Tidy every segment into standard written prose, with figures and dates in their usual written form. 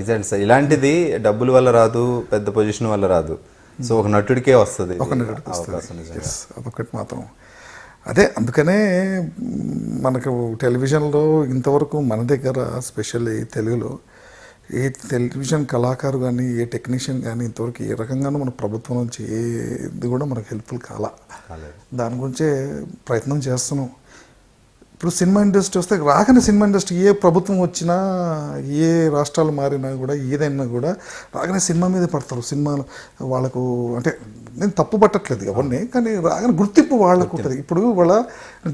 Exact sir. ఇలాంటిది డబ్బుల వల్ల రాదు, పెద్ద పొజిషన్ వల్ల రాదు. సో ఒక నటుడికే వస్తుంది అవకాశం. అదొకటి మాత్రం అదే. అందుకనే మనకు టెలివిజన్లో ఇంతవరకు మన దగ్గర స్పెషల్లీ తెలుగులో ఏ టెలివిజన్ కళాకారు కానీ ఏ టెక్నీషియన్ కానీ ఇంతవరకు ఏ రకంగానూ మన ప్రభుత్వం నుంచి ఏది కూడా మనకు హెల్ప్ఫుల్ దాని గురించే ప్రయత్నం చేస్తున్నాం. ఇప్పుడు సినిమా ఇండస్ట్రీ వస్తే రాగానే సినిమా ఇండస్ట్రీ ఏ ప్రభుత్వం వచ్చినా ఏ రాష్ట్రాలు మారినా కూడా ఏదైనా కూడా రాగానే సినిమా మీదే పడతారు. సినిమాలు వాళ్ళకు అంటే నేను తప్పు పట్టట్లేదు ఎవరిని, కానీ రాగానే గుర్తింపు వాళ్ళకు ఉంటుంది. ఇప్పుడు వాళ్ళ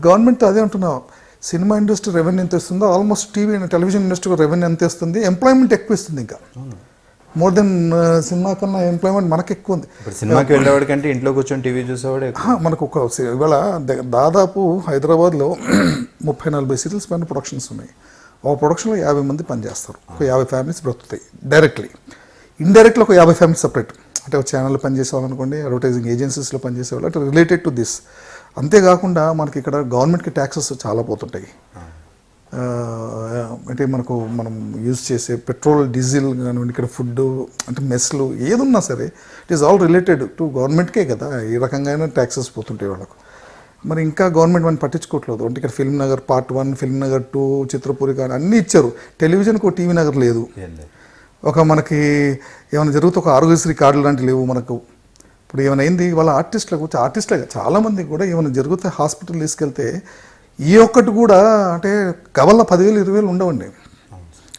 గవర్నమెంట్ అదే అంటున్నావు, సినిమా ఇండస్ట్రీ రెవెన్యూ ఎంత ఇస్తుందో almost TV and television industry revenue ఎంత ఇస్తుంది, ఎంప్లాయ్మెంట్ ఎక్కువ ఇస్తుంది. ఇంకా మోర్ దెన్ సినిమా కన్నా ఎంప్లాయ్మెంట్ మనకు ఎక్కువ ఉంది. సినిమాకి వెళ్ళేవాడి కంటే ఇంట్లో కూర్చొని టీవీ చూసేవాడే. మనకు ఒక ఇవాళ దాదాపు హైదరాబాద్లో 30-40 సీరియల్స్ పైన ప్రొడక్షన్స్ ఉన్నాయి. ఒక ప్రొడక్షన్లో 50 మంది పనిచేస్తారు. ఒక 50 ఫ్యామిలీస్ బ్రతుకుతాయి డైరెక్ట్లీ. ఇండైరెక్ట్లీ ఒక 50 ఫ్యామిలీస్ సపరేట్, అంటే ఒక ఛానల్లో పనిచేసేవాళ్ళు అనుకోండి, అడ్వర్టైజింగ్ ఏజెన్సీస్లో పనిచేసేవాళ్ళు, అంటే రిలేటెడ్ టు దిస్. అంతేకాకుండా మనకి ఇక్కడ గవర్నమెంట్కి ట్యాక్సెస్ చాలా పోతుంటాయి. అంటే మనం యూజ్ చేసే పెట్రోల్, డీజిల్ కానివ్వండి, ఇక్కడ ఫుడ్ అంటే మెస్లు ఏదున్నా సరే it is all related to గవర్నమెంట్కే కదా. ఈ రకంగా ట్యాక్సెస్ పోతుంటాయి వాళ్ళకు. మరి ఇంకా గవర్నమెంట్ మనం పట్టించుకోవట్లేదు. అంటే ఇక్కడ film Nagar part 1, film Nagar 2, Chitrapuri కానీ అన్నీ ఇచ్చారు. టెలివిజన్కి ఒక టీవీ నగర్ లేదు. ఒక మనకి ఏమైనా జరిగితే ఒక ఆరోగ్యశ్రీ కార్డులు లాంటివి లేవు మనకు. ఇప్పుడు ఏమైనా అయింది వాళ్ళ ఆర్టిస్టులే చాలామంది కూడా ఏమైనా జరిగితే హాస్పిటల్ తీసుకెళ్తే ఏ ఒక్కటి కూడా అంటే గవల్ల 10,000-20,000 ఉండవండి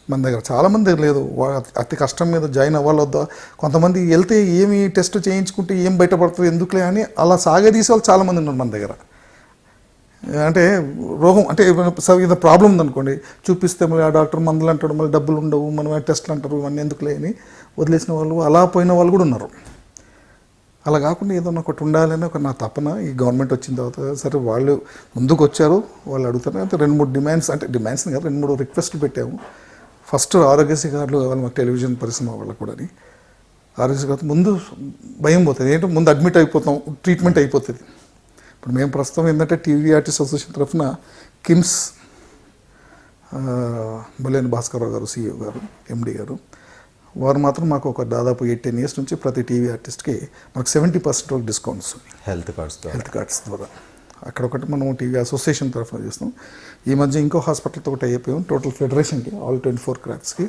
మన దగ్గర. చాలామంది దగ్గర లేదు. అతి కష్టం మీద జాయిన్ అవ్వాలొద్దా, కొంతమంది వెళ్తే ఏమి టెస్ట్ చేయించుకుంటే ఏం బయటపడుతుంది ఎందుకులే అని అలా సాగదీసే వాళ్ళు చాలామంది ఉన్నారు మన దగ్గర. అంటే రోగం అంటే ఏదో ప్రాబ్లం ఉందనుకోండి, చూపిస్తే మళ్ళీ ఆ డాక్టర్ మందులు అంటాడు, మళ్ళీ డబ్బులు ఉండవు, మనం టెస్ట్లు అంటారు, ఇవన్నీ ఎందుకులే అని వదిలేసిన వాళ్ళు, అలా పోయిన వాళ్ళు కూడా ఉన్నారు. అలా కాకుండా ఏదన్నా ఒకటి ఉండాలని ఒక నా తపన. ఈ గవర్నమెంట్ వచ్చిన తర్వాత సరే వాళ్ళు ముందుకు వచ్చారు, వాళ్ళు అడుగుతారు. అయితే 2-3 డిమాండ్స్, అంటే డిమాండ్స్ కాదు, 2-3 రిక్వెస్ట్లు పెట్టాము. ఫస్ట్ ఆరోగ్యశ్రీ కార్డులు కావాలి మాకు టెలివిజన్ పరిశ్రమ వాళ్ళకు కూడా. ఆరోగ్యశ్రీ కార్డు ముందు భయం పోతుంది, ఏంటంటే ముందు అడ్మిట్ అయిపోతాం, ట్రీట్మెంట్ అయిపోతుంది. ఇప్పుడు మేము ప్రస్తుతం ఏంటంటే టీవీ ఆర్టిస్ట్ అసోసియేషన్ తరఫున కిమ్స్ బలేని భాస్కరరావు గారు CEO గారు, MD గారు, వారు మాత్రం మాకు ఒక దాదాపు 8-10 years నుంచి ప్రతి టీవీ ఆర్టిస్ట్కి మనకు 70% వరకు డిస్కౌంట్స్ హెల్త్ కార్డ్స్ ద్వారా. అక్కడ ఒకటి మనం టీవీ అసోసియేషన్ తరఫున చేస్తాం. ఈ మధ్య ఇంకో హాస్పిటల్తో ఒకటి అయిపోయాం. టోటల్ ఫెడరేషన్కి ఆల్ 24 క్రాఫ్ట్స్కి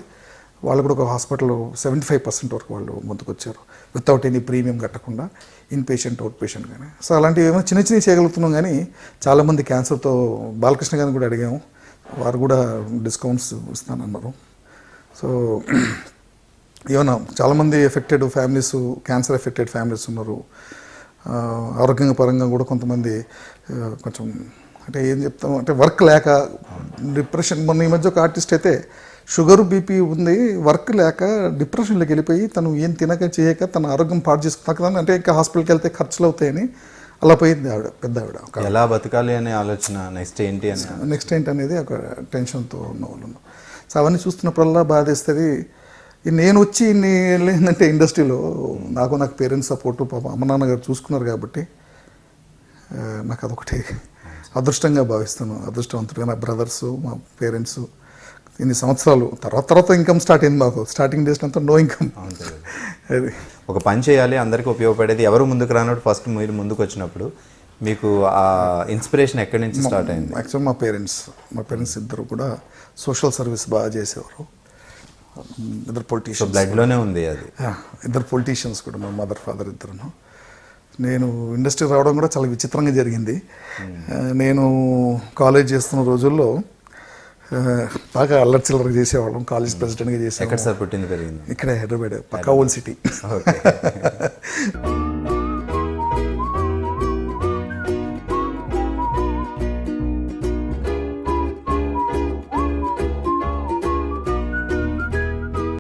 వాళ్ళు కూడా ఒక హాస్పిటల్ 75% వరకు వాళ్ళు ముందుకు వచ్చారు, వితౌట్ ఎనీ ప్రీమియం కట్టకుండా, ఇన్ పేషెంట్ అవుట్ పేషెంట్ కానీ. సో అలాంటివి ఏమైనా చిన్న చేయగలుగుతున్నాం. కానీ చాలామంది క్యాన్సర్తో బాలకృష్ణ గారిని కూడా అడిగాము, వారు కూడా డిస్కౌంట్స్ ఇస్తానన్నారు. సో ఏమన్నా చాలామంది affected families, cancer affected families ఉన్నారు. ఆరోగ్యంగా పరంగా కూడా కొంతమంది కొంచెం అంటే ఏం చెప్తాం అంటే వర్క్ లేక డిప్రెషన్. మొన్న ఈ మధ్య ఒక ఆర్టిస్ట్ అయితే షుగర్ BP ఉంది, వర్క్ లేక డిప్రెషన్లోకి వెళ్ళిపోయి తను ఏం తినక చేయక తన ఆరోగ్యం పాడు చేసుకుంటాను. అంటే ఇంకా హాస్పిటల్కి వెళ్తే ఖర్చులు అవుతాయని అలా పోయింది ఆవిడ, పెద్ద ఆవిడ. ఎలా బతకాలి అనే ఆలోచన, నెక్స్ట్ ఏంటి అనేది ఒక టెన్షన్తో ఉన్న వాళ్ళు. సో అవన్నీ చూస్తున్నప్పుడల్లా బాధేస్తుంది. నేను వచ్చి ఏంటంటే ఇండస్ట్రీలో నాకు పేరెంట్స్ సపోర్టు, పాప అమ్మ నాన్నగారు చూసుకున్నారు కాబట్టి నాకు అదొకటి అదృష్టంగా భావిస్తాను. అదృష్టవంతుడిగా నా బ్రదర్స్, మా పేరెంట్స్ ఇన్ని సంవత్సరాలు తర్వాత ఇన్కమ్ స్టార్ట్ అయింది మాకు. స్టార్టింగ్ డేస్ అంతా నో ఇన్కమ్. అది ఒక పని చేయాలి, అందరికీ ఉపయోగపడేది. ఎవరు ముందుకు రానప్పుడు ఫస్ట్ మీరు ముందుకు వచ్చినప్పుడు మీకు ఆ ఇన్స్పిరేషన్ ఎక్కడి నుంచి స్టార్ట్ అయింది? యాక్చువల్ మా పేరెంట్స్ ఇద్దరు కూడా సోషల్ సర్వీస్ బాగా చేసేవారు. ఇద్దరు పొలిటీషియన్స్, బ్లడ్లోనే ఉంది అది. ఇద్దరు పొలిటీషియన్స్ కూడా, మా మదర్ ఫాదర్ ఇద్దరును. నేను ఇండస్ట్రీ రావడం కూడా చాలా విచిత్రంగా జరిగింది. నేను కాలేజ్ చేస్తున్న రోజుల్లో బాగా అల్లరి చిల్లర చేసేవాళ్ళం. కాలేజ్ ప్రెసిడెంట్గా చేసేవాళ్ళం. ఎక్కడ సార్ పుట్టింది పెరిగింది? ఇక్కడే హైదరాబాద్, పక్కా ఓల్డ్ సిటీ.